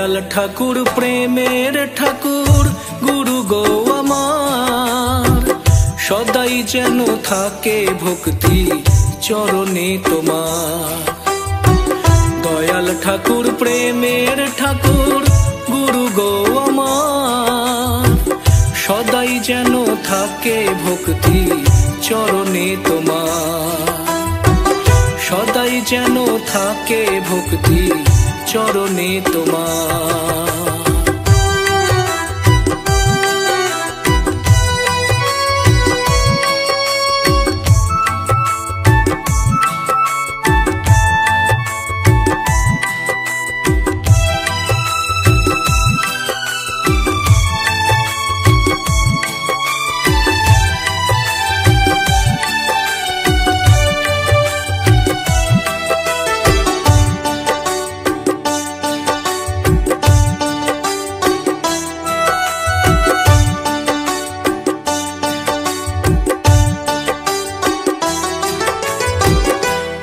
দয়াল ঠাকুর প্রেমের ঠাকুর গুরু গো আমার, সদাই যেন থাকে ভক্তি চরণে তোমার। দয়াল ঠাকুর প্রেমের ঠাকুর গুরু গো আমার, সদাই যেন থাকে ভক্তি চরণে তোমার। সদাই যেন থাকে ভক্তি চরণে তোমার।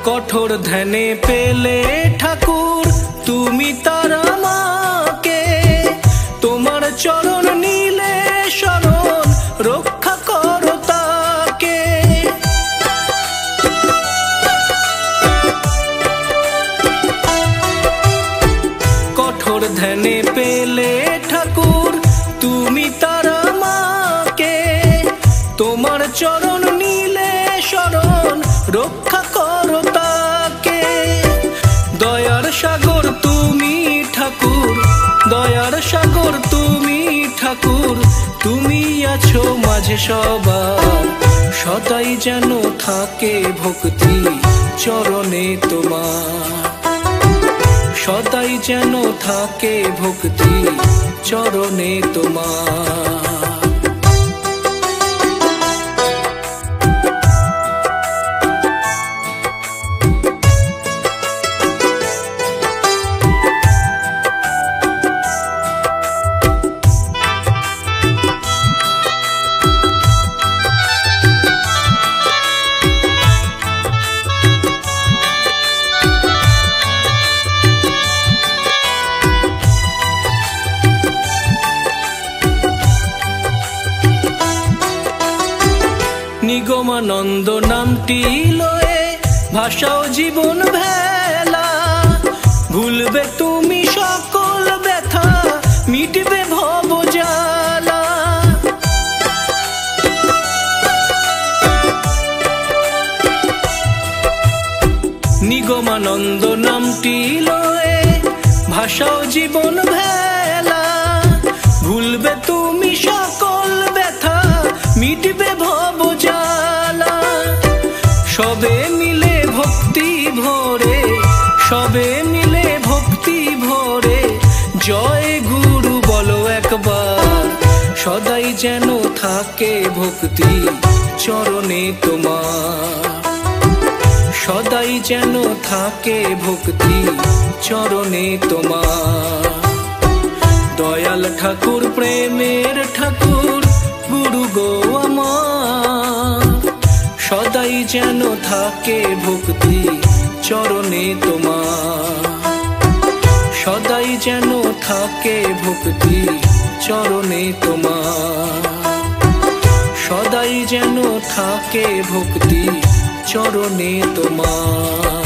কঠোর ধ্যানে পেলে ঠাকুর তুমি তার আমাকে, তোমার চরণ নীলে শরণ রক্ষা করো তাকে। কঠোর ধ্যানে পেলে ঠাকুর তুমি তার আমাকে, তোমার চরণ নীলে শরণ রক্ষা করো তাকে। দয়ার সাগর তুমি ঠাকুর, দয়ার সাগর তুমি ঠাকুর, তুমি আছো মাঝে সবার, সদাই যেন থাকে ভক্তি চরণে তোমার। সদাই যেন থাকে ভক্তি চরণে তোমার। নিগমানন্দ নামটি লয়ে ভাষাও জীবন ভেলা, ভুলবে তুমি সকল ব্যথা মিটবে ভব জ্বালা। নিগমানন্দ নামটি লয়ে ভাষাও জীবন ভেলা, ভুলবে তুমি সকল ব্যথা মিটবে ভব জ্বালা। সবে মিলে ভক্তি ভরে, সবে মিলে ভক্তি ভরে, জয় গুরু বলো একবার, সদাই যেন থাকে ভক্তি চরণে তোমার। সদাই যেন থাকে ভক্তি চরণে তোমার। দয়াল ঠাকুর প্রেমের ঠাকুর গুরু গো আমার, সদাই যেন থাকে ভক্তি চরণে তোমার। সদাই যেন থাকে ভক্তি চরণে তোমার। সদাই যেন থাকে ভক্তি চরণে তোমার।